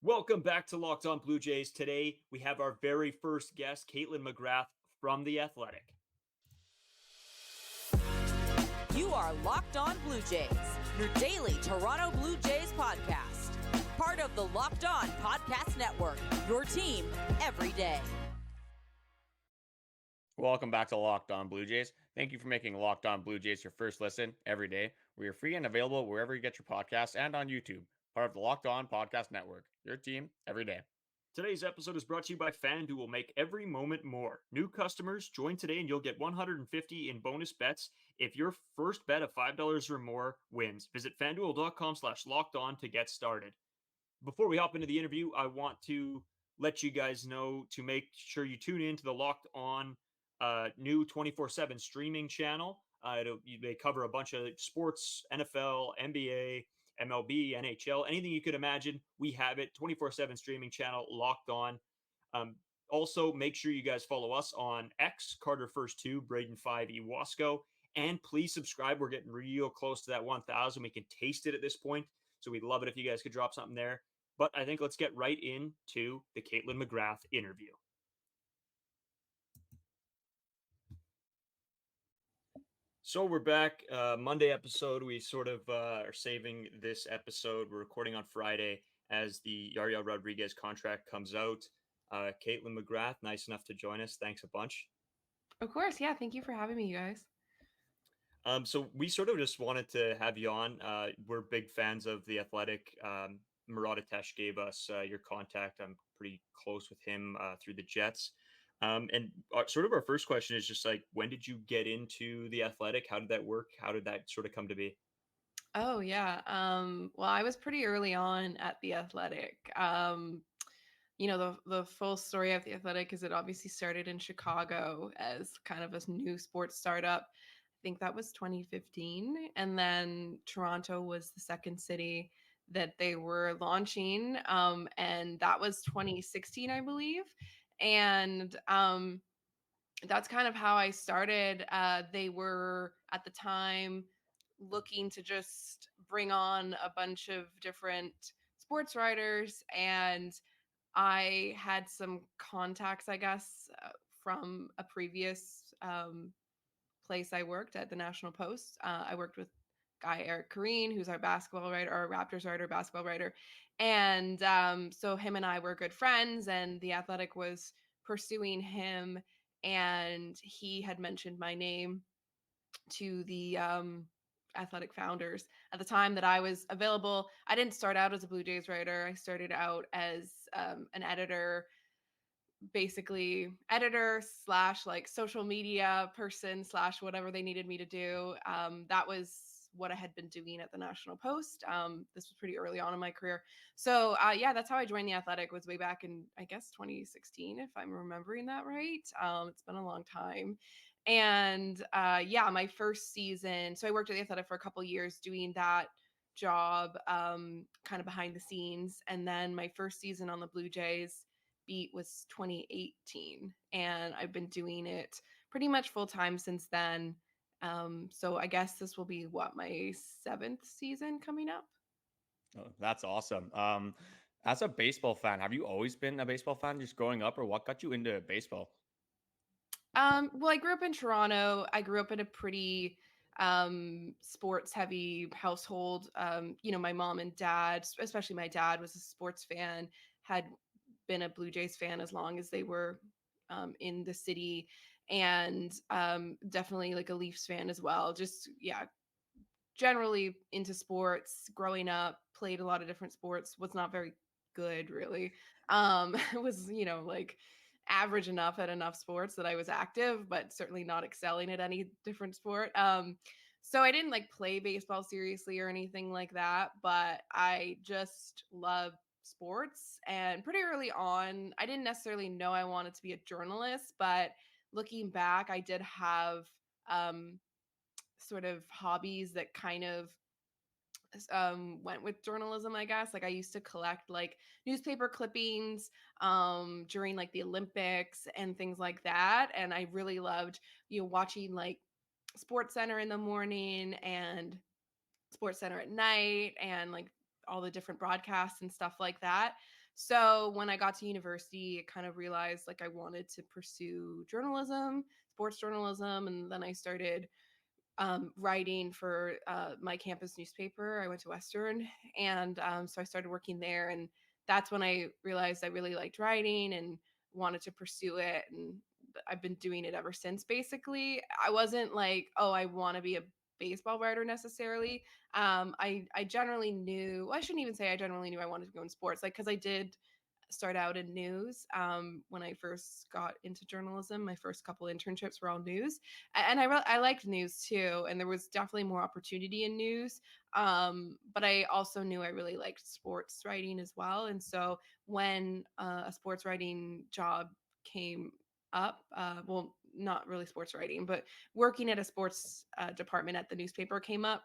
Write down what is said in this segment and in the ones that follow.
Welcome back to Locked On Blue Jays. Today, we have our very first guest, Kaitlyn McGrath from The Athletic. You are Locked On Blue Jays, your daily Toronto Blue Jays podcast. Part of the Locked On Podcast Network, your team every day. Welcome back to Locked On Blue Jays. Thank you for making Locked On Blue Jays your first listen every day. We are free and available wherever you get your podcasts and on YouTube. Part of the Locked On Podcast Network, your team every day. Today's episode is brought to you by FanDuel. Make every moment more. New customers, join today and you'll get $150 in bonus bets if your first bet of $5 or more wins. Visit FanDuel.com/lockedon to get started. Before we hop into the interview, I want to let you guys know to make sure you tune in to the Locked On new 24/7 streaming channel. They cover a bunch of sports, NFL, NBA, MLB, NHL, anything you could imagine. We have it. 24/7 streaming channel, Locked On. Also, make sure you guys follow us on X, Carter First 2, Braden 5, Ewasco. And please subscribe. We're getting real close to that 1,000. We can taste it at this point. So we'd love it if you guys could drop something there. But I think let's get right into the Kaitlyn McGrath interview. So we're back. Monday episode. We sort of are saving this episode. We're recording on Friday as the Yair Rodriguez contract comes out. Kaitlyn McGrath, nice enough to join us. Thanks a bunch. Of course. Yeah. Thank you for having me, you guys. So we sort of just wanted to have you on. We're big fans of The Athletic. Murat Atesh gave us your contact. I'm pretty close with him through the Jets. And sort of our first question is just like, when did you get into The Athletic? How did that work? How did that sort of come to be? Oh, yeah. Well, I was pretty early on at The Athletic. The full story of The Athletic is it obviously started in Chicago as kind of a new sports startup. I think that was 2015. And then Toronto was the second city that they were launching. And that was 2016, I believe. And that's kind of how I started. They were at the time looking to just bring on a bunch of different sports writers. And I had some contacts, I guess, from a previous place I worked at the National Post. I worked with Erik, who's our basketball writer, our Raptors writer, basketball writer. And so him and I were good friends, and The Athletic was pursuing him. And he had mentioned my name to the Athletic founders at the time that I was available. I didn't start out as a Blue Jays writer. I started out as an editor, basically editor / like social media person / whatever they needed me to do. That was what I had been doing at the National Post. This was pretty early on in my career. So that's how I joined The Athletic, was way back in, I guess, 2016, if I'm remembering that right. It's been a long time. And my first season, so I worked at The Athletic for a couple of years doing that job, kind of behind the scenes. And then my first season on the Blue Jays beat was 2018. And I've been doing it pretty much full time since then. So I guess this will be my 7th season coming up. Oh, that's awesome. As a baseball fan, have you always been a baseball fan just growing up, or what got you into baseball? Well, I grew up in Toronto. I grew up in a pretty sports heavy household. My mom and dad, especially my dad, was a sports fan, had been a Blue Jays fan as long as they were in the city, and definitely like a Leafs fan as well. Just, generally into sports growing up, played a lot of different sports, was not very good really. Was, like average enough at enough sports that I was active, but certainly not excelling at any different sport. So I didn't like play baseball seriously or anything like that, but I just love sports. And pretty early on, I didn't necessarily know I wanted to be a journalist, but looking back, I did have sort of hobbies that kind of went with journalism, I guess. Like I used to collect like newspaper clippings during like the Olympics and things like that. And I really loved, watching like Sports Center in the morning and Sports Center at night and like all the different broadcasts and stuff like that. So when I got to university, I kind of realized like I wanted to pursue journalism, sports journalism, and then I started writing for my campus newspaper. I went to Western, and so I started working there, and that's when I realized I really liked writing and wanted to pursue it, and I've been doing it ever since. Basically, I wasn't like, oh, I want to be a baseball writer necessarily. I generally knew. Well, I shouldn't even say I generally knew I wanted to go in sports, like because I did start out in news when I first got into journalism. My first couple internships were all news, and I liked news too. And there was definitely more opportunity in news. But I also knew I really liked sports writing as well. And so when a sports writing job came up, well, not really sports writing, but working at a sports department at the newspaper came up,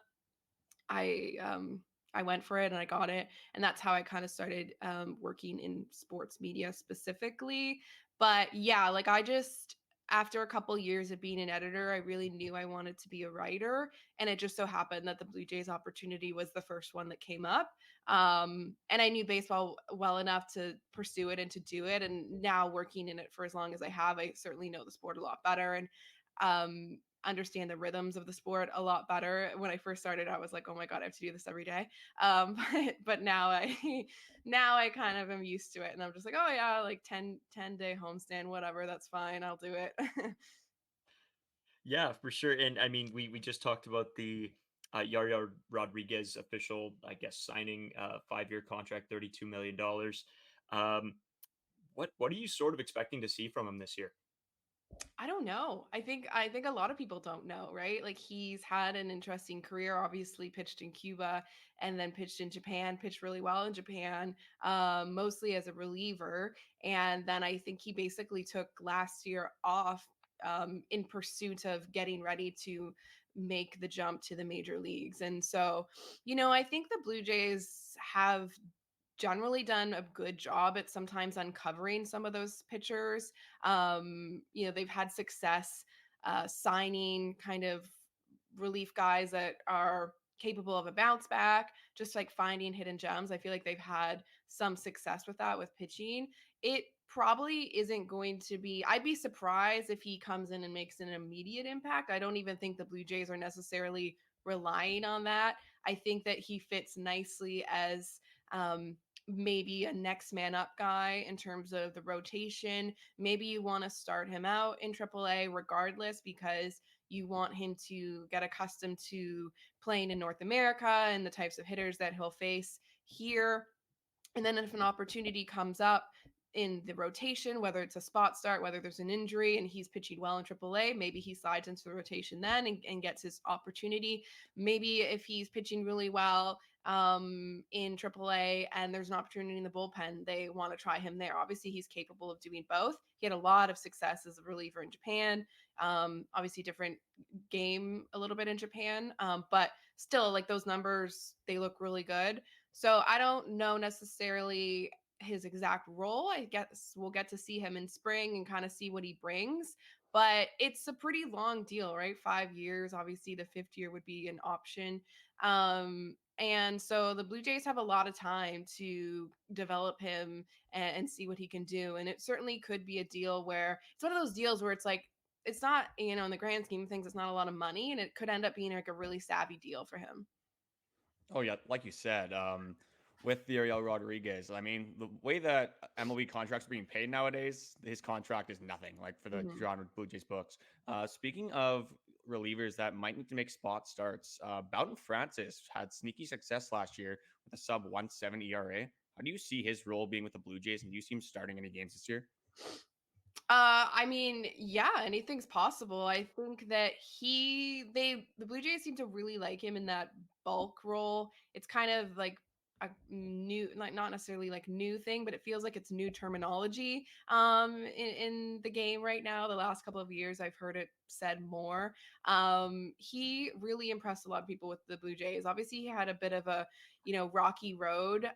I went for it and I got it, and that's how I kind of started working in sports media specifically. But yeah, like I just after a couple years of being an editor, I really knew I wanted to be a writer, and it just so happened that the Blue Jays opportunity was the first one that came up. And I knew baseball well enough to pursue it and to do it. And now working in it for as long as I have, I certainly know the sport a lot better. And understand the rhythms of the sport a lot better. When I first started, I was like, oh my God, I have to do this every day. But now now I kind of am used to it. And I'm just like, oh yeah, like 10-day homestand, whatever, that's fine. I'll do it. Yeah, for sure. And I mean, we just talked about the Yair Rodriguez official, I guess, signing 5-year contract, $32 million. What are you sort of expecting to see from him this year? I don't know. I think a lot of people don't know, right? Like he's had an interesting career, obviously pitched in Cuba and then pitched in Japan, pitched really well in Japan, mostly as a reliever. And then I think he basically took last year off in pursuit of getting ready to make the jump to the major leagues. And so, I think the Blue Jays have generally done a good job at sometimes uncovering some of those pitchers. They've had success signing kind of relief guys that are capable of a bounce back, just like finding hidden gems. I feel like they've had some success with that with pitching. It probably isn't going to be, I'd be surprised if he comes in and makes an immediate impact. I don't even think the Blue Jays are necessarily relying on that. I think that he fits nicely as um, maybe a next man up guy in terms of the rotation. Maybe you want to start him out in AAA regardless because you want him to get accustomed to playing in North America and the types of hitters that he'll face here. And then if an opportunity comes up in the rotation, whether it's a spot start, whether there's an injury and he's pitching well in AAA, maybe he slides into the rotation then and gets his opportunity. Maybe if he's pitching really well in AAA and there's an opportunity in the bullpen, they want to try him there. Obviously, he's capable of doing both. He had a lot of success as a reliever in Japan. Obviously, different game a little bit in Japan, but still, like those numbers, they look really good. So I don't know necessarily his exact role. I guess we'll get to see him in spring and kind of see what he brings. But it's a pretty long deal, right? 5 years. Obviously, the fifth year would be an option. And so the Blue Jays have a lot of time to develop him and see what he can do. And it certainly could be a deal where it's one of those deals where it's like, it's not, in the grand scheme of things, it's not a lot of money. And it could end up being like a really savvy deal for him. Oh yeah, like you said, with the Yariel Rodriguez, I mean, the way that MLB contracts are being paid nowadays, his contract is nothing. Like for the Mhm. Toronto Blue Jays books. Speaking of relievers that might need to make spot starts, Bouton Francis had sneaky success last year with a sub 170 ERA. How do you see his role being with the Blue Jays, and do you see him starting any games this year? I mean, yeah, anything's possible. I think that the Blue Jays seem to really like him in that bulk role. It's kind of like a new, like not necessarily like new thing, but it feels like it's new terminology in the game right now. The last couple of years I've heard it said more. He really impressed a lot of people with the Blue Jays. Obviously, he had a bit of a, rocky road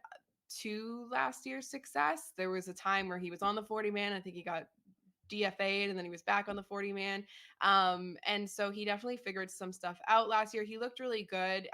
to last year's success. There was a time where he was on the 40 man. I think he got DFA'd and then he was back on the 40 man. And so he definitely figured some stuff out last year. He looked really good.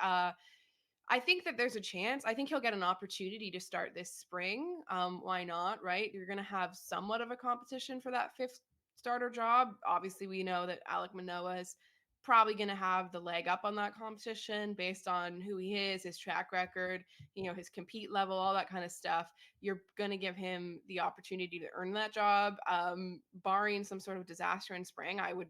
I think that there's a chance. I think he'll get an opportunity to start this spring. Why not, right? You're going to have somewhat of a competition for that fifth starter job. Obviously, we know that Alek Manoah is probably going to have the leg up on that competition based on who he is, his track record, his compete level, all that kind of stuff. You're going to give him the opportunity to earn that job. Barring some sort of disaster in spring, I would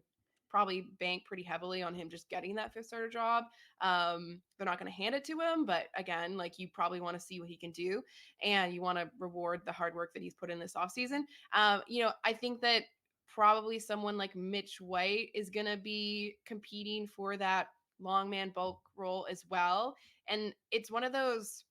probably bank pretty heavily on him just getting that fifth starter job. They're not going to hand it to him, but again, like, you probably want to see what he can do, and you want to reward the hard work that he's put in this offseason. I think that probably someone like Mitch White is going to be competing for that long man bulk role as well. And it's one of those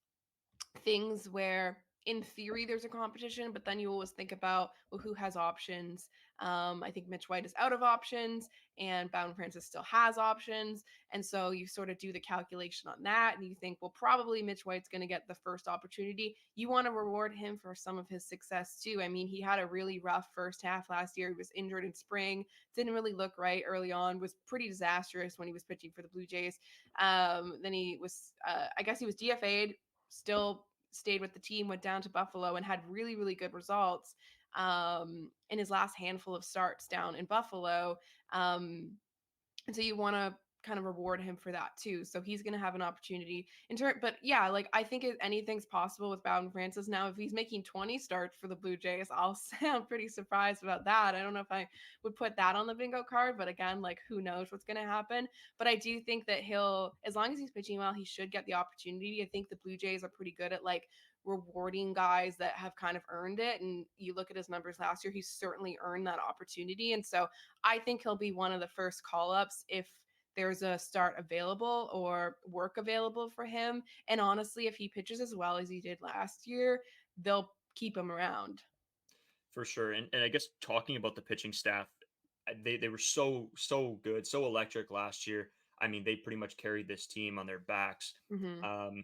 things where in theory there's a competition, but then you always think about, well, who has options. I think Mitch White is out of options and Bouton Francis still has options, and so you sort of do the calculation on that and you think, well, probably Mitch White's going to get the first opportunity. You want to reward him for some of his success too. I mean, he had a really rough first half last year. He was injured in spring, didn't really look right early on, was pretty disastrous when he was pitching for the Blue Jays. Then he was I guess he was DFA'd, still stayed with the team, went down to Buffalo and had really, really good results in his last handful of starts down in Buffalo. And so you want to kind of reward him for that too. So he's going to have an opportunity but yeah, like, I think anything's possible with Bouton Francis. Now, if he's making 20 starts for the Blue Jays, I'll sound pretty surprised about that. I don't know if I would put that on the bingo card, but again, like, who knows what's going to happen. But I do think that as long as he's pitching well, he should get the opportunity. I think the Blue Jays are pretty good at like rewarding guys that have kind of earned it. And you look at his numbers last year, he's certainly earned that opportunity. And so I think he'll be one of the first call-ups if there's a start available or work available for him. And honestly, if he pitches as well as he did last year, they'll keep him around. For sure. And I guess talking about the pitching staff, they were so good, so electric last year. I mean, they pretty much carried this team on their backs. Mm-hmm.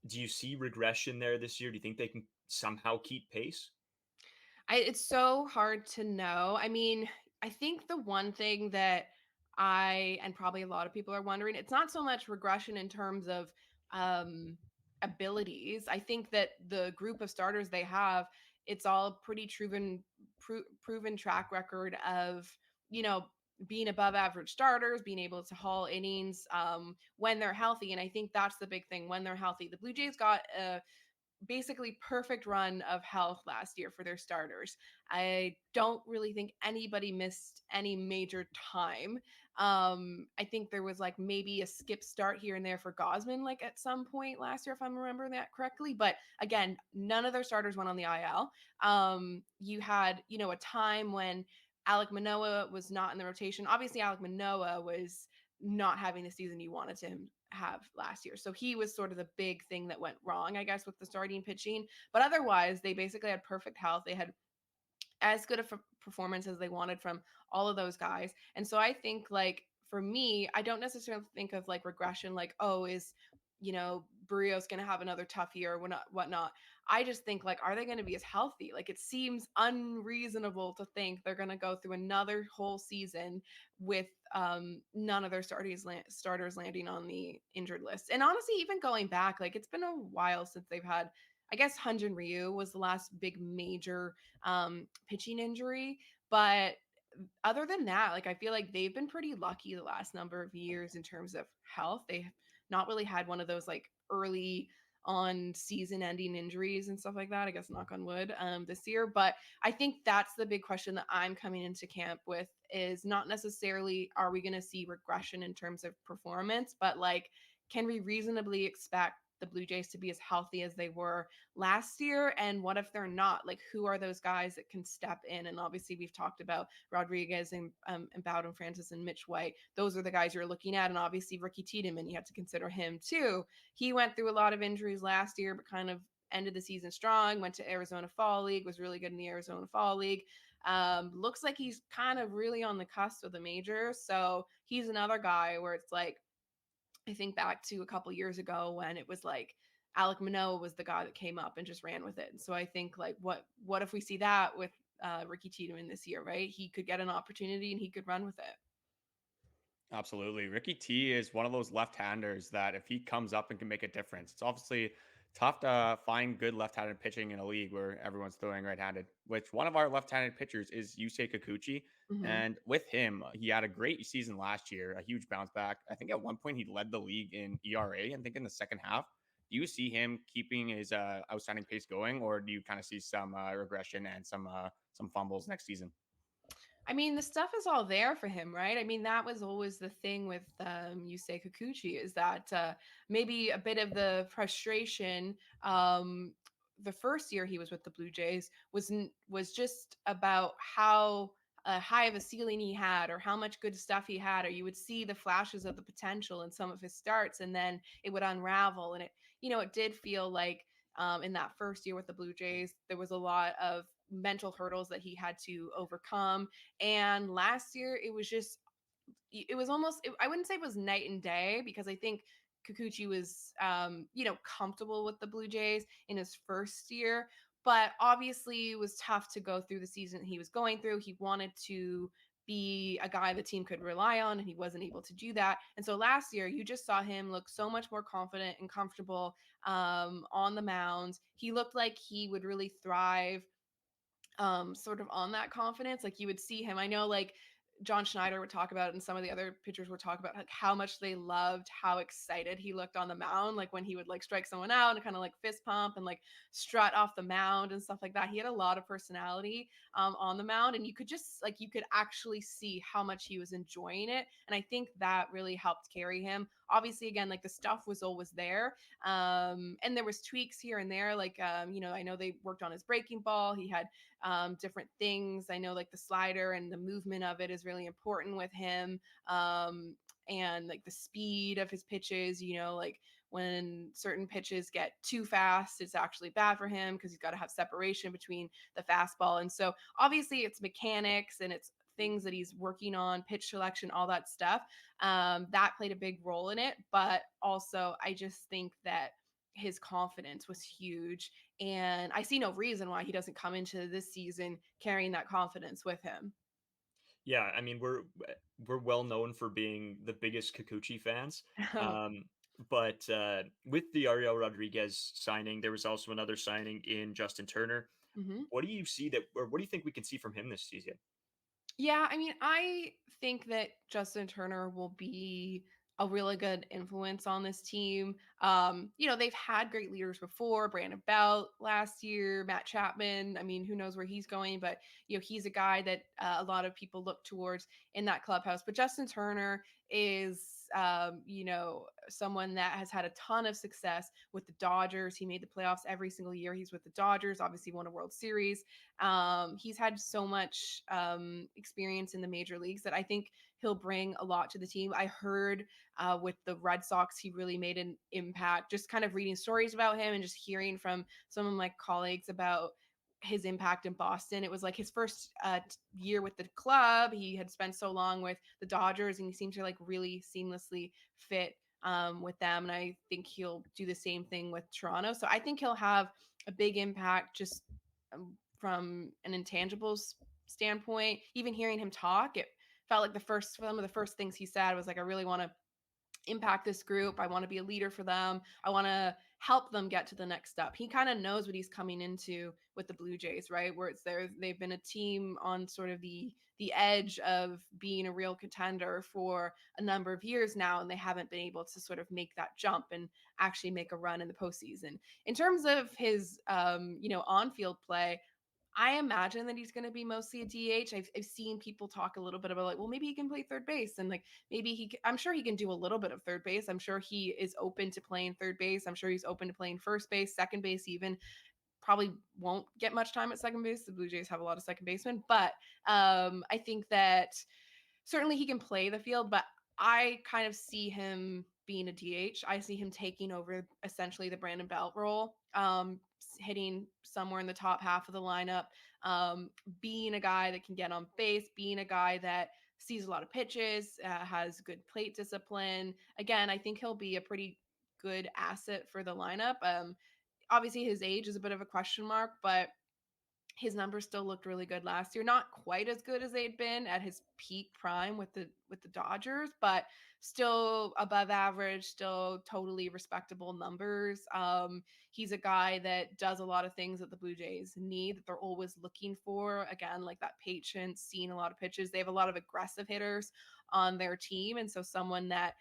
Do you see regression there this year? Do you think they can somehow keep pace? It's so hard to know. I mean, I think the one thing that and probably a lot of people are wondering, it's not so much regression in terms of um, abilities. I think that the group of starters they have, it's all pretty proven track record of, being above average starters, being able to haul innings when they're healthy. And I think that's the big thing, when they're healthy. The Blue Jays got basically perfect run of health last year for their starters. I don't really think anybody missed any major time. I think there was like maybe a skip start here and there for Gausman, like at some point last year, if I'm remembering that correctly. But again, none of their starters went on the IL. You had, a time when Alek Manoah was not in the rotation. Obviously, Alek Manoah was not having the season you wanted him have last year. So he was sort of the big thing that went wrong, I guess, with the starting pitching. But otherwise, they basically had perfect health. They had as good a performance as they wanted from all of those guys. And so I think, like, for me, I don't necessarily think of like regression, like, oh, is, Berrios going to have another tough year or whatnot. I just think, like, are they going to be as healthy? Like, it seems unreasonable to think they're going to go through another whole season with none of their starters landing on the injured list. And honestly, even going back, like, it's been a while since they've had, I guess Hyun-Jin Ryu was the last big major pitching injury. But other than that, like, I feel like they've been pretty lucky the last number of years in terms of health. They've not really had one of those like early on season ending injuries and stuff like that. I guess knock on wood this year. But I think that's the big question that I'm coming into camp with, is not necessarily are we going to see regression in terms of performance, but like, can we reasonably expect the Blue Jays to be as healthy as they were last year? And what if they're not? Like, who are those guys that can step in? And obviously we've talked about Rodriguez and Bouton Francis and Mitch White. Those are the guys you're looking at. And obviously Ricky Tiedemann, you have to consider him too. He went through a lot of injuries last year, but kind of ended the season strong, went to Arizona Fall League, was really good in the Arizona Fall League. Looks like he's kind of really on the cusp of the majors. So he's another guy where it's like, I think back to a couple years ago when it was like Alek Manoah was the guy that came up and just ran with it. And so I think, like, what if we see that with Ricky Tiedemann this year, right? He could get an opportunity and he could run with it. Absolutely. Ricky T is one of those left-handers that if he comes up and can make a difference, it's obviously tough to find good left-handed pitching in a league where everyone's throwing right-handed, which one of our left-handed pitchers is Yusei Kikuchi. Hmm. And with him, he had a great season last year, a huge bounce back. I think at one point he led the league in ERA, I think in the second half. Do you see him keeping his outstanding pace going, or do you kind of see some regression and some fumbles next season? I mean, the stuff is all there for him, right? I mean, that was always the thing with Yusei Kikuchi is that maybe a bit of the frustration the first year he was with the Blue Jays was just about how high of a ceiling he had or how much good stuff he had, or you would see the flashes of the potential in some of his starts and then it would unravel. And it did feel like in that first year with the Blue Jays, there was a lot of mental hurdles that he had to overcome. And last year, it was almost, I wouldn't say it was night and day because I think Kikuchi was, comfortable with the Blue Jays in his first year. But obviously, it was tough to go through the season he was going through. He wanted to be a guy the team could rely on, and he wasn't able to do that. And so last year, you just saw him look so much more confident and comfortable on the mound. He looked like he would really thrive sort of on that confidence. Like you would see him. I know like John Schneider would talk about it and some of the other pitchers would talk about like how much they loved how excited he looked on the mound, like when he would like strike someone out and kind of like fist pump and like strut off the mound and stuff like that. He had a lot of personality on the mound, and you could just like you could actually see how much he was enjoying it, and I think that really helped carry him. Obviously, again, like the stuff was always there, and there was tweaks here and there. Like I know they worked on his breaking ball. He had different things. I know like the slider and the movement of it is really important with him. And like the speed of his pitches, like when certain pitches get too fast, it's actually bad for him because he's got to have separation between the fastball. And so obviously it's mechanics and it's things that he's working on, pitch selection, all that stuff. That played a big role in it. But also, I just think that his confidence was huge. And I see no reason why he doesn't come into this season carrying that confidence with him. Yeah, I mean we're well known for being the biggest Kikuchi fans. Um, but with the Yariel Rodriguez signing, there was also another signing in Justin Turner. Mhm. What do you see that, or what do you think we can see from him this season? Yeah, I mean, I think that Justin Turner will be a really good influence on this team. They've had great leaders before, Brandon Belt last year, Matt Chapman. I mean, who knows where he's going, but he's a guy that a lot of people look towards in that clubhouse. But Justin Turner is someone that has had a ton of success with the Dodgers. He made the playoffs every single year he's with the Dodgers, obviously won a World Series. He's had so much experience in the major leagues that I think he'll bring a lot to the team. I heard with the Red Sox, he really made an impact. Just kind of reading stories about him and just hearing from some of my colleagues about his impact in Boston. It was like his first year with the club. He had spent so long with the Dodgers, and he seemed to like really seamlessly fit with them. And I think he'll do the same thing with Toronto. So I think he'll have a big impact just from an intangibles standpoint. Even hearing him talk, it felt like some of the first things he said was like, I really want to impact this group. I want to be a leader for them. I want to help them get to the next step. He kind of knows what he's coming into with the Blue Jays, right? Where they've been a team on sort of the edge of being a real contender for a number of years now, and they haven't been able to sort of make that jump and actually make a run in the postseason. In terms of his on-field play, I imagine that he's going to be mostly a DH. I've seen people talk a little bit about like, well, maybe he can play third base, and like I'm sure he can do a little bit of third base. I'm sure he is open to playing third base. I'm sure he's open to playing first base, second base, even. Probably won't get much time at second base. The Blue Jays have a lot of second basemen, but I think that certainly he can play the field, but I kind of see him being a DH. I see him taking over essentially the Brandon Belt role, hitting somewhere in the top half of the lineup, being a guy that can get on base, being a guy that sees a lot of pitches, has good plate discipline. Again, I think he'll be a pretty good asset for the lineup. Obviously, his age is a bit of a question mark, but his numbers still looked really good last year. Not quite as good as they'd been at his peak prime with the Dodgers, but still above average, still totally respectable numbers. He's a guy that does a lot of things that the Blue Jays need, that they're always looking for. Again, like that patience, seeing a lot of pitches. They have a lot of aggressive hitters on their team, and so someone that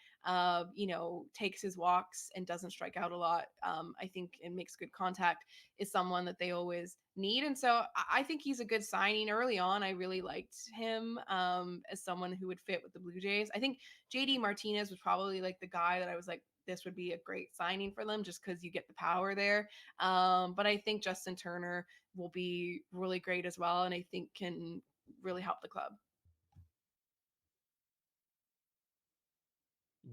takes his walks and doesn't strike out a lot, I think, and makes good contact, is someone that they always need. And so I think he's a good signing early on. I really liked him as someone who would fit with the Blue Jays. I think JD Martinez was probably like the guy that I was like, this would be a great signing for them just because you get the power there. But I think Justin Turner will be really great as well, and I think can really help the club.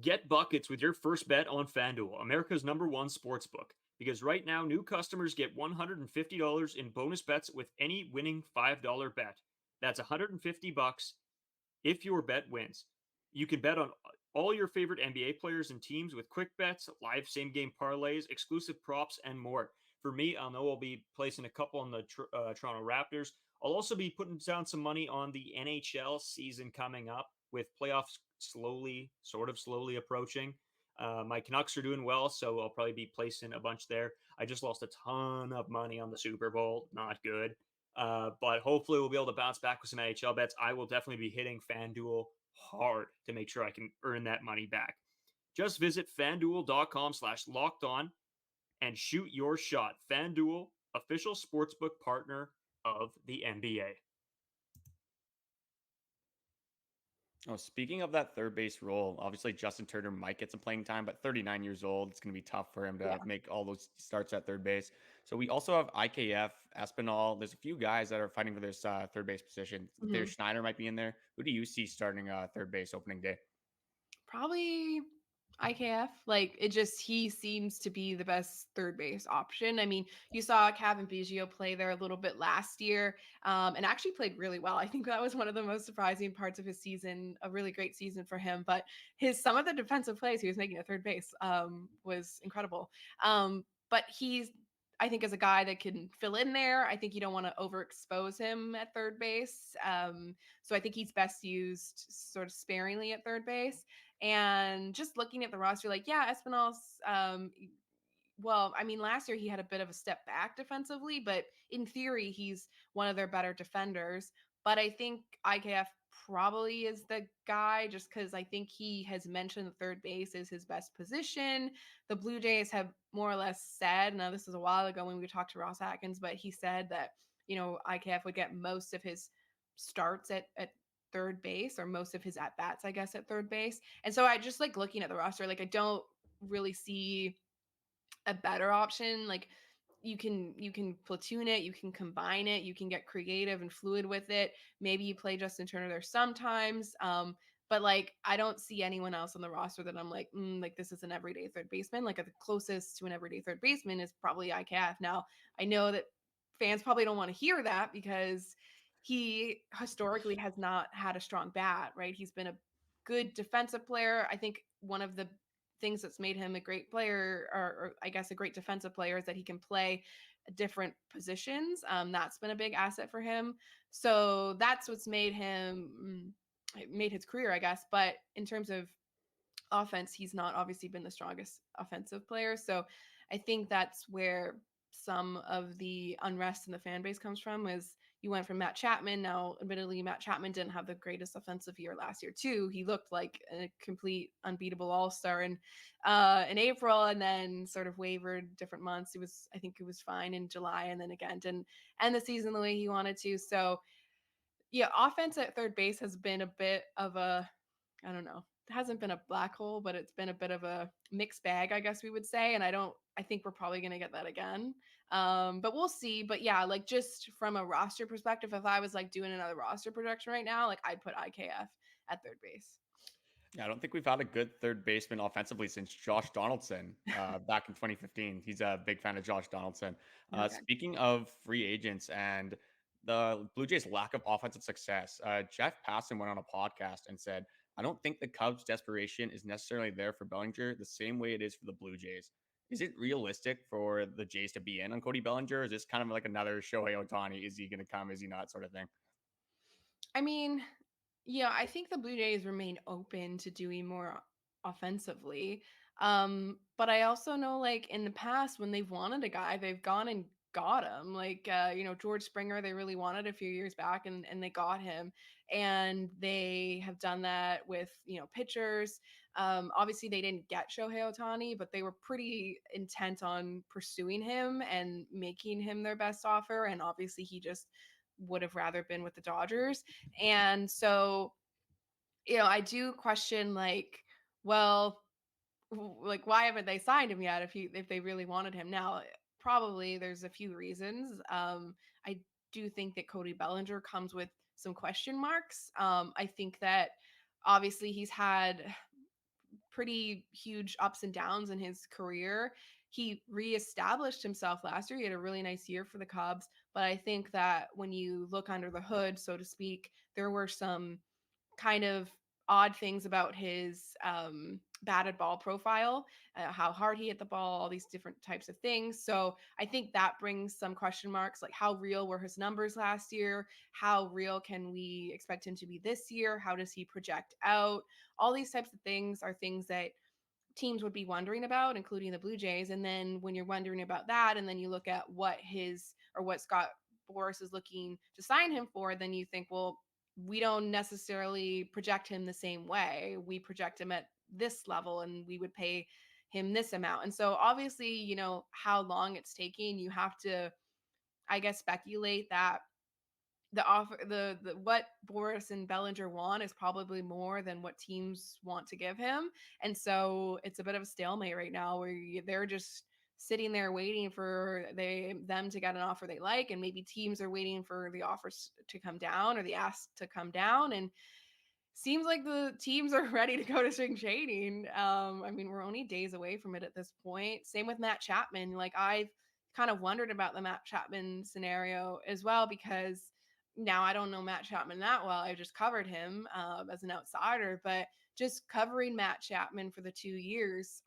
Get buckets with your first bet on FanDuel, America's #1 sportsbook. Because right now, new customers get $150 in bonus bets with any winning $5 bet. That's $150 if your bet wins. You can bet on all your favorite NBA players and teams with quick bets, live same-game parlays, exclusive props, and more. For me, I know I'll be placing a couple on the Toronto Raptors. I'll also be putting down some money on the NHL season coming up with playoffs sort of slowly approaching. My Canucks are doing well, so I'll probably be placing a bunch there. I just lost a ton of money on the Super Bowl. Not good. But hopefully we'll be able to bounce back with some NHL bets. I will definitely be hitting FanDuel hard to make sure I can earn that money back. Just visit fanduel.com/lockedon and shoot your shot. FanDuel, official sportsbook partner of the NBA. Oh, speaking of that third base role, obviously Justin Turner might get some playing time, but 39 years old, it's going to be tough for him to make all those starts at third base. So we also have IKF, Espinal. There's a few guys that are fighting for this third base position. There's Schneider might be in there. Who do you see starting third base opening day? Probably IKF. Like, he seems to be the best third base option. I mean, you saw Cavan Biggio play there a little bit last year, and actually played really well. I think that was one of the most surprising parts of his season, a really great season for him. But some of the defensive plays he was making at third base was incredible. But I think, as a guy that can fill in there, I think you don't want to overexpose him at third base. So I think he's best used sort of sparingly at third base. And just looking at the roster, like, yeah, Espinal's, well, I mean, last year he had a bit of a step back defensively, but in theory, he's one of their better defenders. But I think IKF probably is the guy, just because I think he has mentioned the third base is his best position. The Blue Jays have more or less said, now this was a while ago when we talked to Ross Atkins, but he said that, IKF would get most of his starts at third base, or most of his at bats, I guess, at third base. And so I just like looking at the roster, like, I don't really see a better option. Like, you can platoon it, you can combine it, you can get creative and fluid with it. Maybe you play Justin Turner there sometimes. But like, I don't see anyone else on the roster that I'm like, like, this is an everyday third baseman. Like, the closest to an everyday third baseman is probably IKF. Now, I know that fans probably don't want to hear that because he historically has not had a strong bat, right? He's been a good defensive player. I think one of the things that's made him a great player, or I guess a great defensive player, is that he can play different positions. That's been a big asset for him. So that's what's made his career, I guess. But in terms of offense, he's not obviously been the strongest offensive player. So I think that's where some of the unrest in the fan base comes from, is you went from Matt Chapman. Now, admittedly, Matt Chapman didn't have the greatest offensive year last year too. He looked like a complete unbeatable all-star in April, and then sort of wavered different months. I think it was fine in July, and then again didn't end the season the way he wanted to. So yeah, offense at third base has been a bit of a, I don't know, it hasn't been a black hole, but it's been a bit of a mixed bag, I guess we would say. And I think we're probably going to get that again. But we'll see. But yeah, like, just from a roster perspective, if I was like doing another roster projection right now, like, I'd put IKF at third base. Yeah, I don't think we've had a good third baseman offensively since Josh Donaldson back in 2015. He's a big fan of Josh Donaldson. Okay. Speaking of free agents and the Blue Jays' lack of offensive success, Jeff Passan went on a podcast and said, I don't think the Cubs' desperation is necessarily there for Bellinger the same way it is for the Blue Jays. Is it realistic for the Jays to be in on Cody Bellinger? Or is this kind of like another Shohei Ohtani? Is he going to come? Is he not? Sort of thing. I mean, yeah, I think the Blue Jays remain open to doing more offensively. But I also know, like, in the past when they've wanted a guy, they've gone and got him. Like, George Springer, they really wanted a few years back, and they got him. And they have done that with, pitchers. Obviously, they didn't get Shohei Ohtani, but they were pretty intent on pursuing him and making him their best offer. And obviously, he just would have rather been with the Dodgers. And so, I do question, like, well, like, why haven't they signed him yet if they really wanted him? Now, probably there's a few reasons. I do think that Cody Bellinger comes with some question marks. I think that obviously he's had pretty huge ups and downs in his career. He reestablished himself last year. He had a really nice year for the Cubs, but I think that when you look under the hood, so to speak, there were some kind of odd things about his batted ball profile, how hard he hit the ball, all these different types of things. So I think that brings some question marks, like how real were his numbers last year? How real can we expect him to be this year? How does he project out? All these types of things are things that teams would be wondering about, including the Blue Jays. And then when you're wondering about that, and then you look at what Scott Boras is looking to sign him for, then you think, well, we don't necessarily project him the same way. We project him at this level and we would pay him this amount. And so obviously, how long it's taking, you have to, I guess, speculate that the offer, the what Boras and Bellinger want is probably more than what teams want to give him. And so it's a bit of a stalemate right now where they're just sitting there waiting for them to get an offer they like, and maybe teams are waiting for the offers to come down or the ask to come down. And seems like the teams are ready to go to spring training. I mean, we're only days away from it at this point. Same with Matt Chapman. Like, I've kind of wondered about the Matt Chapman scenario as well, because now I don't know Matt Chapman that well. I just covered him as an outsider, but just covering Matt Chapman for the 2 years,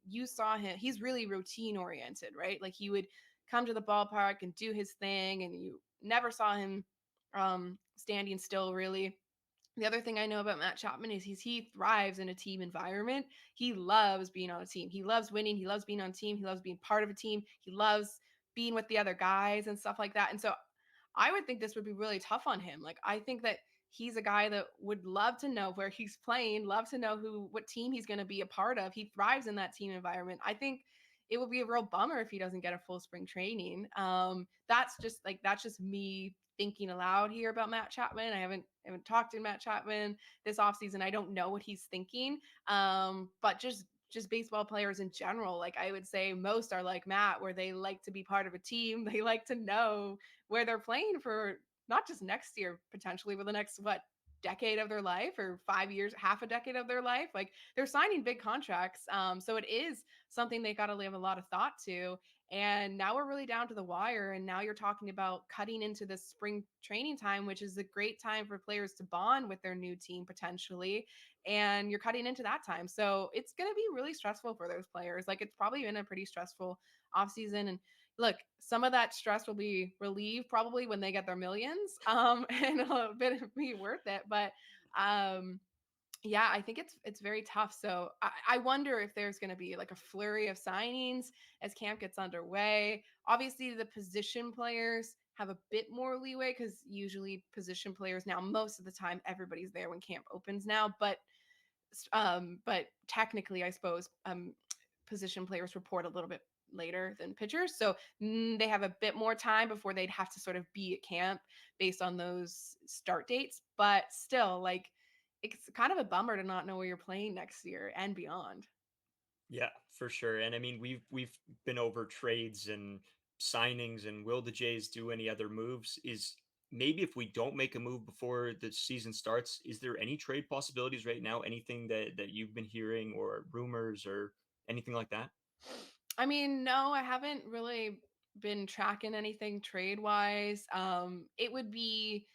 you saw him. He's really routine oriented, right? Like, he would come to the ballpark and do his thing, and you never saw him standing still, really. The other thing I know about Matt Chapman is he thrives in a team environment. He loves being on a team. He loves winning. He loves being on a team. He loves being part of a team. He loves being with the other guys and stuff like that. And so I would think this would be really tough on him. Like, I think that he's a guy that would love to know where he's playing, love to know what team he's going to be a part of. He thrives in that team environment. I think it would be a real bummer if he doesn't get a full spring training. That's just me thinking aloud here about Matt Chapman. I haven't talked to Matt Chapman this offseason. I don't know what he's thinking. But just baseball players in general, like, I would say most are like Matt, where they like to be part of a team. They like to know where they're playing for, not just next year potentially, but the next decade of their life, or 5 years, half a decade of their life. Like, they're signing big contracts. So it is something they got to give a lot of thought to. And now we're really down to the wire. And now you're talking about cutting into the spring training time, which is a great time for players to bond with their new team potentially. And you're cutting into that time. So it's going to be really stressful for those players. Like, it's probably been a pretty stressful offseason. And look, some of that stress will be relieved probably when they get their millions, and a bit of be worth it. But yeah, I think it's very tough. So I wonder if there's going to be like a flurry of signings as camp gets underway. Obviously, the position players have a bit more leeway, because usually position players now, most of the time, everybody's there when camp opens now. But technically, I suppose position players report a little bit later than pitchers. So they have a bit more time before they'd have to sort of be at camp based on those start dates. But still, like, it's kind of a bummer to not know where you're playing next year and beyond. Yeah, for sure. And I mean, we've been over trades and signings, and will the Jays do any other moves? Is maybe if we don't make a move before the season starts, is there any trade possibilities right now? Anything that you've been hearing, or rumors, or anything like that? I mean, no, I haven't really been tracking anything trade wise. It would be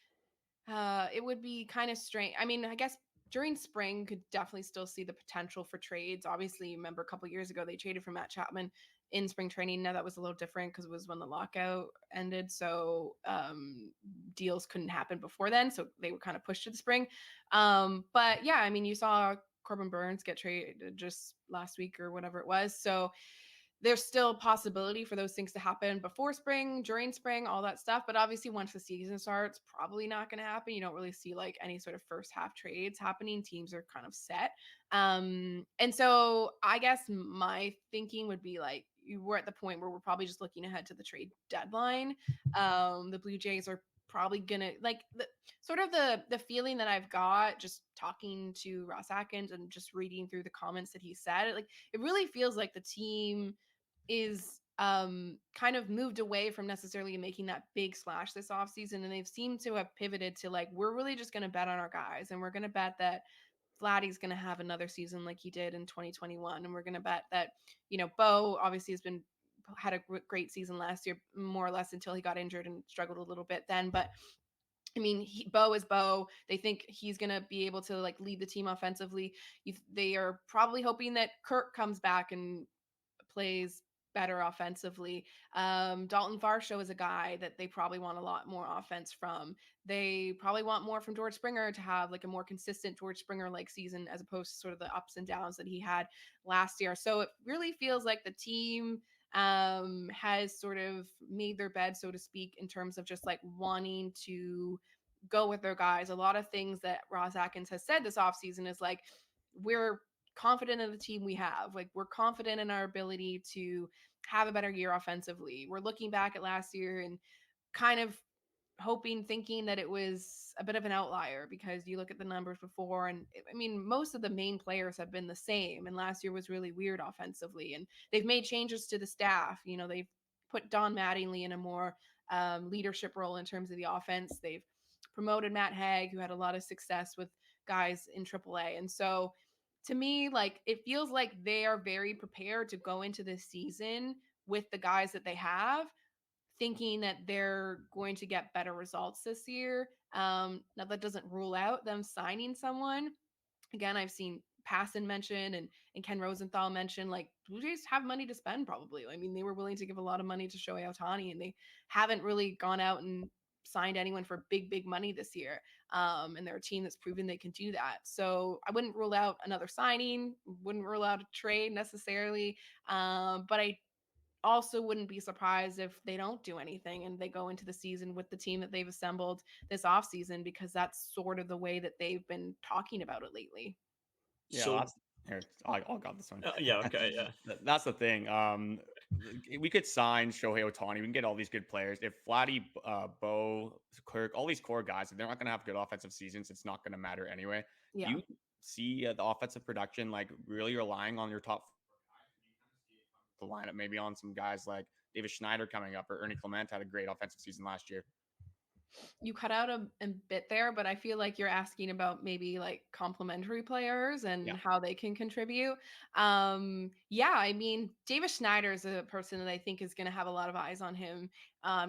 kind of strange. I mean, I guess during spring could definitely still see the potential for trades. Obviously, remember a couple years ago, they traded for Matt Chapman in spring training. Now that was a little different because it was when the lockout ended. So deals couldn't happen before then. So they were kind of pushed to the spring. But yeah, I mean, you saw Corbin Burns get traded just last week or whatever it was. So there's still a possibility for those things to happen before spring, during spring, all that stuff. But obviously, once the season starts, probably not going to happen. You don't really see like any sort of first half trades happening. Teams are kind of set. And so I guess my thinking would be like, we're at the point where we're probably just looking ahead to the trade deadline. The Blue Jays are probably gonna like the feeling that I've got just talking to Ross Atkins and just reading through the comments that he said. Like it really feels like the team is kind of moved away from necessarily making that big splash this offseason, and they've seemed to have pivoted to like, we're really just going to bet on our guys, and we're going to bet that Vladdy's going to have another season like he did in 2021, and we're going to bet that, you know, Bo obviously had a great season last year, more or less, until he got injured and struggled a little bit then. But I mean, Bo is Bo. They think he's going to be able to like lead the team offensively. They are probably hoping that Kirk comes back and plays better offensively. Daulton Varsho is a guy that they probably want a lot more offense from. They probably want more from George Springer to have like a more consistent George Springer like season, as opposed to sort of the ups and downs that he had last year. So it really feels like the team has sort of made their bed, so to speak, in terms of just like wanting to go with their guys. A lot of things that Ross Atkins has said this offseason is like, we're confident in the team we have. Like, we're confident in our ability to have a better year offensively. We're looking back at last year and kind of thinking that it was a bit of an outlier, because you look at the numbers before, and I mean, most of the main players have been the same, and last year was really weird offensively, and they've made changes to the staff. You know, they've put Don Mattingly in a more leadership role in terms of the offense. They've promoted Matt Hague, who had a lot of success with guys in AAA. And so to me, like, it feels like they are very prepared to go into this season with the guys that they have, thinking that they're going to get better results this year. Now, that doesn't rule out them signing someone. Again, I've seen Passan mention and Ken Rosenthal mention, like, Blue Jays have money to spend probably. I mean, they were willing to give a lot of money to Shohei Ohtani, and they haven't really gone out and signed anyone for big money this year. And they're a team that's proven they can do that. So I wouldn't rule out another signing, wouldn't rule out a trade necessarily. But I also wouldn't be surprised if they don't do anything and they go into the season with the team that they've assembled this offseason, because that's sort of the way that they've been talking about it lately. Yeah, So that's here. I got this one. yeah, okay, yeah. That's the thing. We could sign Shohei Ohtani. We can get all these good players. If Vladdy, Bo, Kirk, all these core guys, if they're not going to have good offensive seasons, it's not going to matter anyway. Yeah. Do you see the offensive production like really relying on your top the lineup, maybe on some guys like David Schneider coming up, or Ernie Clement had a great offensive season last year? You cut out a bit there, but I feel like you're asking about maybe like complementary players and Yeah. how they can contribute. Yeah, I mean, David Schneider is a person that I think is going to have a lot of eyes on him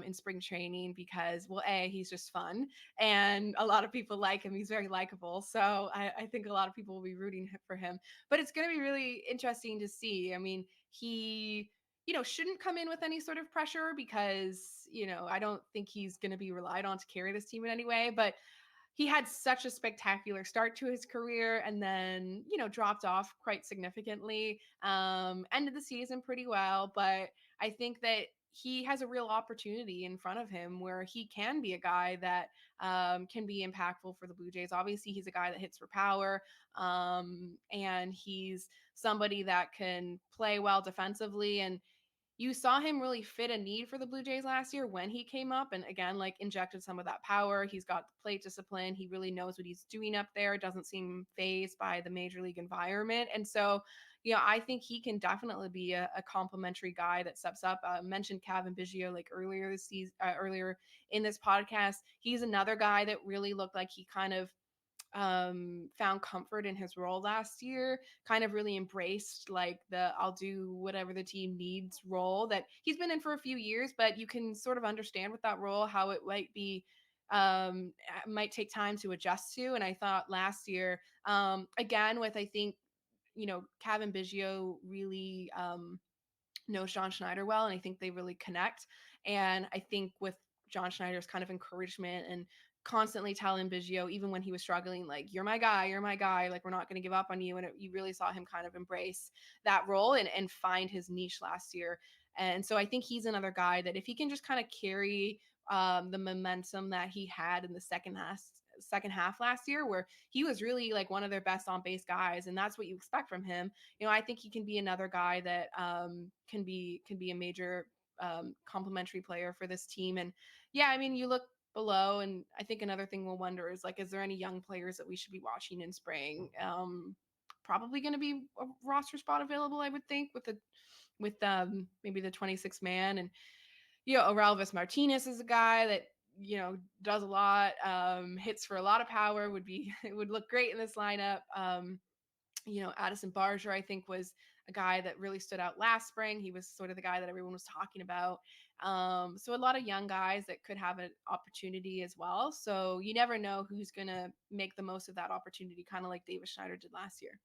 in spring training, because, well, he's just fun, and a lot of people like him. He's very likable. So I think a lot of people will be rooting for him, but it's going to be really interesting to see. I mean, he shouldn't come in with any sort of pressure, because, I don't think he's going to be relied on to carry this team in any way. But he had such a spectacular start to his career, and then, dropped off quite significantly. Ended the season pretty well, but I think that he has a real opportunity in front of him where he can be a guy that can be impactful for the Blue Jays. Obviously, he's a guy that hits for power, and he's somebody that can play well defensively. And you saw him really fit a need for the Blue Jays last year when he came up, and again, like, injected some of that power. He's got the plate discipline. He really knows what he's doing up there. Doesn't seem fazed by the major league environment. And so, I think he can definitely be a complimentary guy that steps up. Mentioned Cavan Biggio like earlier this season, earlier in this podcast. He's another guy that really looked like he kind of found comfort in his role last year, kind of really embraced like the I'll do whatever the team needs role that he's been in for a few years, but you can sort of understand with that role how it might be might take time to adjust to. And I thought last year, again, with I think, Cavan Biggio really knows John Schneider well, and I think they really connect. And I think with John Schneider's kind of encouragement and constantly telling Biggio, even when he was struggling, like, you're my guy, like, we're not going to give up on you. And you really saw him kind of embrace that role and find his niche last year. And so I think he's another guy that if he can just kind of carry the momentum that he had in the second half last year, where he was really like one of their best on base guys, and that's what you expect from him. I think he can be another guy that can be a major complementary player for this team. And yeah, I mean, you look below, and I think another thing we'll wonder is, like, is there any young players that we should be watching in spring? Probably going to be a roster spot available, I would think, with maybe the 26 man. And Orelvis Martinez is a guy that does a lot, hits for a lot of power, it would look great in this lineup. Addison Varsho, I think, was a guy that really stood out last spring. He was sort of the guy that everyone was talking about. So a lot of young guys that could have an opportunity as well. So you never know who's going to make the most of that opportunity, kind of like Davis Schneider did last year.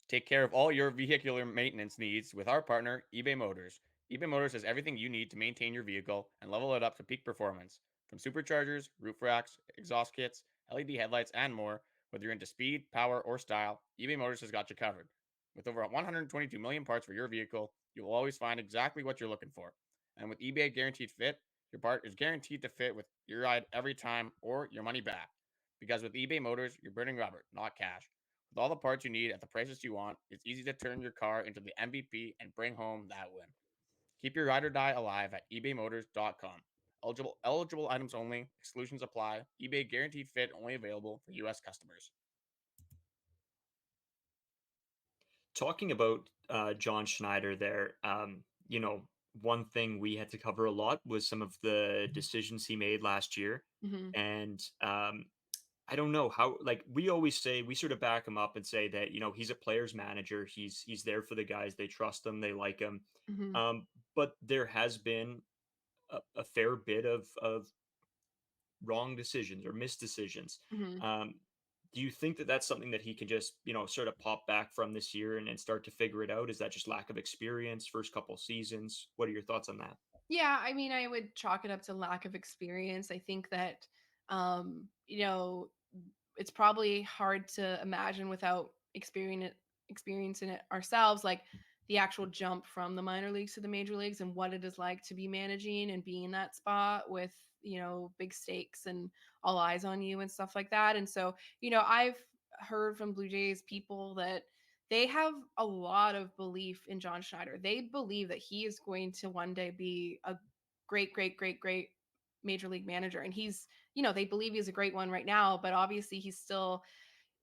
Take care of all your vehicular maintenance needs with our partner, eBay Motors. eBay Motors has everything you need to maintain your vehicle and level it up to peak performance. From superchargers, roof racks, exhaust kits, LED headlights, and more, whether you're into speed, power, or style, eBay Motors has got you covered. With over 122 million parts for your vehicle, you will always find exactly what you're looking for. And with eBay Guaranteed Fit, your part is guaranteed to fit with your ride every time or your money back. Because with eBay Motors, you're burning rubber, not cash. With all the parts you need at the prices you want, it's easy to turn your car into the MVP and bring home that win. Keep your ride or die alive at ebaymotors.com. Eligible items only, exclusions apply. eBay Guaranteed Fit only available for U.S. customers. Talking about John Schneider there, one thing we had to cover a lot was some of the decisions he made last year. Mm-hmm. And I don't know how, like, we always say, we sort of back him up and say that, he's a player's manager. He's there for the guys. They trust him. They like him. Mm-hmm. But there has been a fair bit of wrong decisions or missed decisions. Mm-hmm. Do you think that that's something that he can just, sort of pop back from this year and start to figure it out? Is that just lack of experience, first couple seasons? What are your thoughts on that? Yeah, I mean, I would chalk it up to lack of experience. I think that, it's probably hard to imagine without experiencing it ourselves, like the actual jump from the minor leagues to the major leagues and what it is like to be managing and be in that spot with, big stakes and all eyes on you and stuff like that. And so, I've heard from Blue Jays people that they have a lot of belief in John Schneider. They believe that he is going to one day be a great, great, great, great major league manager. And they believe he's a great one right now, but obviously he's still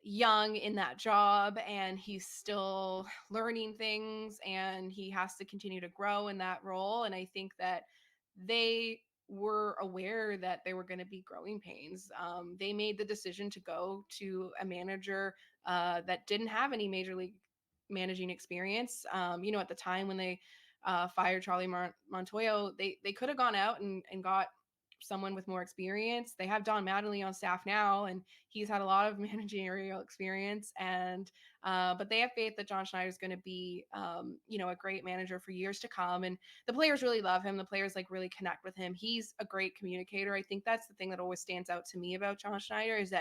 young in that job and he's still learning things and he has to continue to grow in that role. And I think that they were aware that there were going to be growing pains. They made the decision to go to a manager that didn't have any major league managing experience. At the time when they fired Charlie Montoyo, they could have gone out and got someone with more experience. They have Don Mattingly on staff now, and he's had a lot of managerial experience. And but they have faith that John Schneider is going to be, a great manager for years to come. And the players really love him. The players really connect with him. He's a great communicator. I think that's the thing that always stands out to me about John Schneider is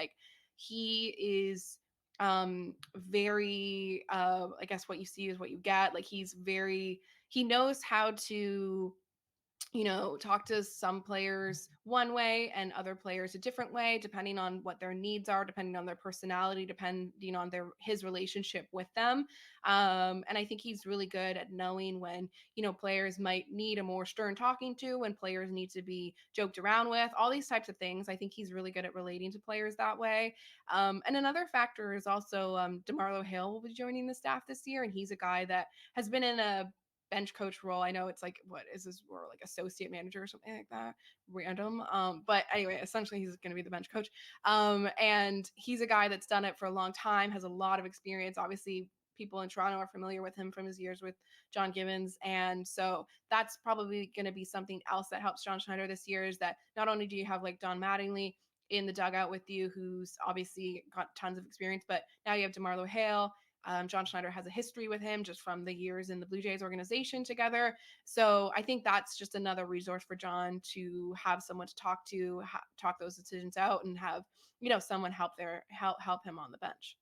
he is very I guess what you see is what you get. Like he knows how to talk to some players one way and other players a different way, depending on what their needs are, depending on their personality, depending on his relationship with them. And I think he's really good at knowing when, players might need a more stern talking to, when players need to be joked around with, all these types of things. I think he's really good at relating to players that way. And another factor is also DeMarlo Hale will be joining the staff this year. And he's a guy that has been in a bench coach role. I know it's like, what is this, or like associate manager or something like that, random. But anyway, essentially he's going to be the bench coach. And he's a guy that's done it for a long time, has a lot of experience. Obviously, people in Toronto are familiar with him from his years with John Gibbons. And so that's probably going to be something else that helps John Schneider this year, is that not only do you have like Don Mattingly in the dugout with you, who's obviously got tons of experience, but now you have DeMarlo Hale. John Schneider has a history with him just from the years in the Blue Jays organization together. So I think that's just another resource for John to have someone to talk to, talk those decisions out, and have, someone help him on the bench.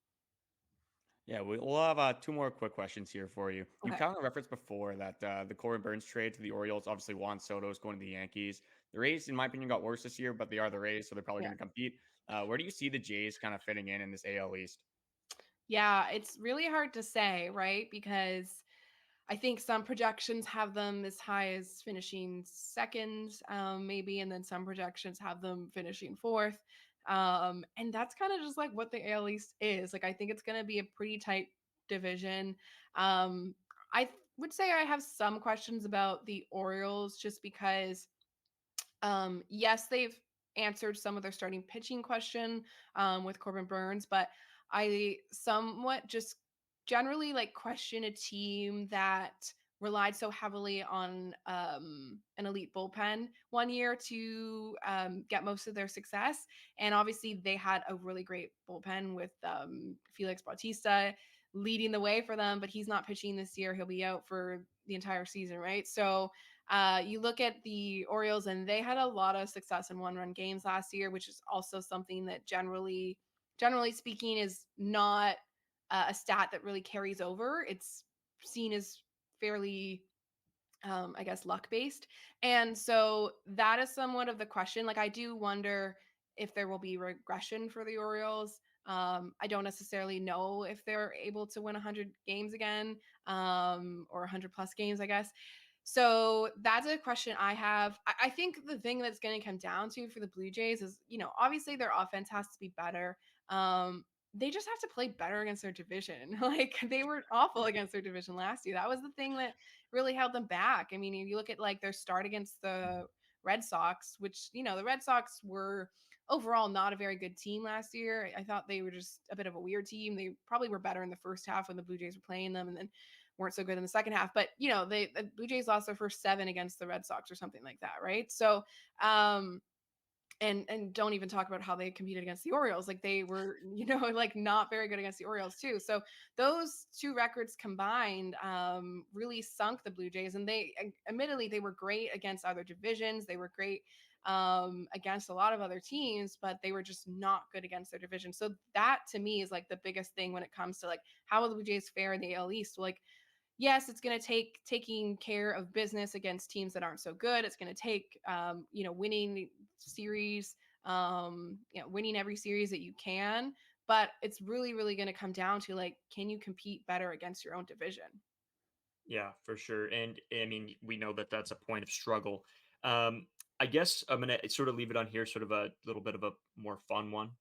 Yeah, we'll have two more quick questions here for you. You Okay. kind of referenced before that the Corbin Burnes trade to the Orioles, obviously Juan Soto's going to the Yankees. The Rays, in my opinion, got worse this year, but they are the Rays, so they're probably going to compete. Where do you see the Jays kind of fitting in this AL East? Yeah, it's really hard to say, right? Because I think some projections have them as high as finishing second, maybe, and then some projections have them finishing fourth. And that's kind of just like what the AL East is. Like, I think it's going to be a pretty tight division. I would say I have some questions about the Orioles, just because, yes, they've answered some of their starting pitching question with Corbin Burnes, but I somewhat just generally like question a team that relied so heavily on an elite bullpen one year to get most of their success. And obviously they had a really great bullpen with Felix Bautista leading the way for them, but he's not pitching this year. He'll be out for the entire season, right? So you look at the Orioles, and they had a lot of success in one-run games last year, which is also something that generally speaking is not a stat that really carries over. It's seen as fairly, I guess, luck based. And so that is somewhat of the question. Like, I do wonder if there will be regression for the Orioles. I don't necessarily know if they're able to win 100 games again, or 100 plus games, I guess. So that's a question I have. I think the thing that's going to come down to for the Blue Jays is, obviously their offense has to be better. They just have to play better against their division. Like, they were awful against their division last year. That was the thing that really held them back. I mean, if you look at like their start against the Red Sox, which, the Red Sox were overall not a very good team last year. I thought they were just a bit of a weird team. They probably were better in the first half when the Blue Jays were playing them, and then weren't so good in the second half. But, the Blue Jays lost their first 7 against the Red Sox or something like that, right? So, and don't even talk about how they competed against the Orioles. Like, they were, like not very good against the Orioles too. So those two records combined really sunk the Blue Jays. And they, admittedly, they were great against other divisions. They were great against a lot of other teams, but they were just not good against their division. So that to me is like the biggest thing when it comes to like how will the Blue Jays fare in the AL East. Like, yes, it's going to take taking care of business against teams that aren't so good. It's going to take, winning series, winning every series that you can. But it's really, really going to come down to like, can you compete better against your own division? Yeah, for sure. And I mean, we know that that's a point of struggle. I guess I'm going to sort of leave it on here, sort of a little bit of a more fun one.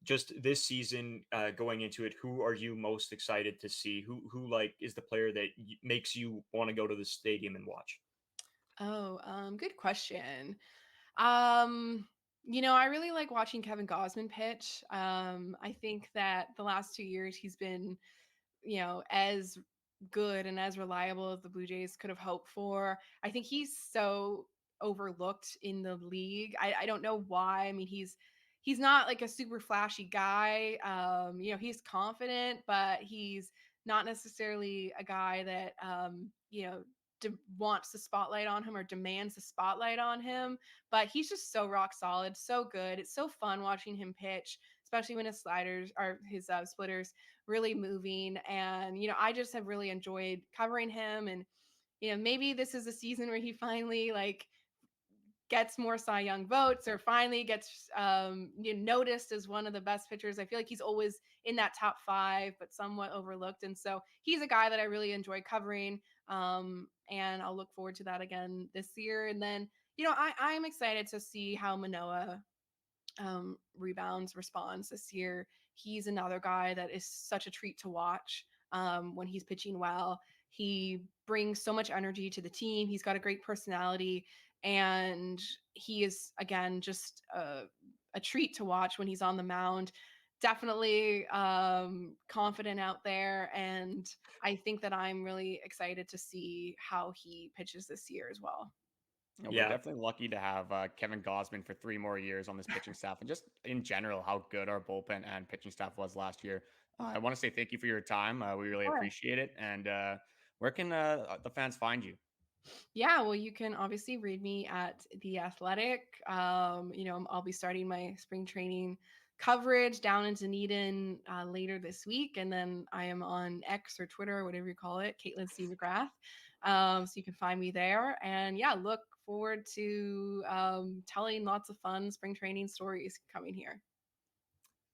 Just this season, going into it, who are you most excited to see? Who like is the player that makes you want to go to the stadium and watch? Oh, good question. I really like watching Kevin Gausman pitch. I think that the last 2 years he's been, as good and as reliable as the Blue Jays could have hoped for. I think he's so overlooked in the league. I don't know why. I mean, he's not like a super flashy guy. He's confident, but he's not necessarily a guy that wants the spotlight on him or demands the spotlight on him. But he's just so rock solid, so good. It's so fun watching him pitch, especially when his sliders or his splitters really moving. And I just have really enjoyed covering him. And maybe this is a season where he finally like gets more Cy Young votes, or finally gets noticed as one of the best pitchers. I feel like he's always in that top 5, but somewhat overlooked. And so he's a guy that I really enjoy covering. And I'll look forward to that again this year. And then, I'm excited to see how Manoah responds this year. He's another guy that is such a treat to watch when he's pitching well. He brings so much energy to the team. He's got a great personality, and he is, again, just a treat to watch when he's on the mound. definitely confident out there, and I think that I'm really excited to see how he pitches this year as well. We're definitely lucky to have Kevin Gausman for 3 more years on this pitching staff, and just in general, how good our bullpen and pitching staff was last year. I want to say thank you for your time. We really Sure. appreciate it. And where can the fans find you? Yeah, well, you can obviously read me at The Athletic. I'll be starting my spring training coverage down in Dunedin later this week. And then I am on X or Twitter, or whatever you call it, Kaitlyn McGrath. So you can find me there. And yeah, look forward to telling lots of fun spring training stories coming here.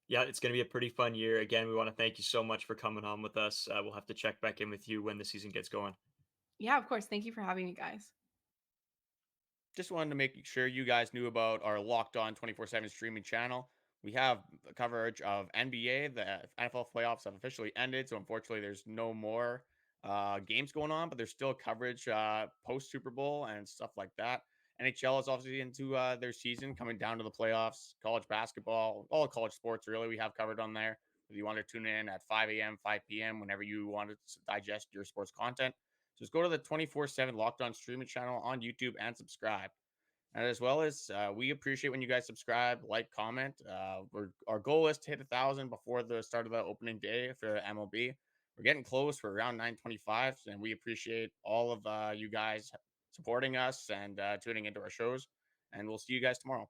Yeah, it's going to be a pretty fun year. Again, we want to thank you so much for coming on with us. We'll have to check back in with you when the season gets going. Yeah, of course. Thank you for having me, guys. Just wanted to make sure you guys knew about our Locked On 24/7 streaming channel. We have coverage of NBA. The NFL playoffs have officially ended, so unfortunately, there's no more games going on, but there's still coverage post Super Bowl and stuff like that. NHL is obviously into their season, coming down to the playoffs. College basketball, all college sports, really, we have covered on there. If you want to tune in at 5 a.m., 5 p.m., whenever you want to digest your sports content, just go to the 24/7 Locked On streaming channel on YouTube and subscribe. And as well as we appreciate when you guys subscribe, like, comment. Our goal is to hit 1,000 before the start of the opening day for MLB. We're getting close. We're around 925, and we appreciate all of you guys supporting us and tuning into our shows. And we'll see you guys tomorrow.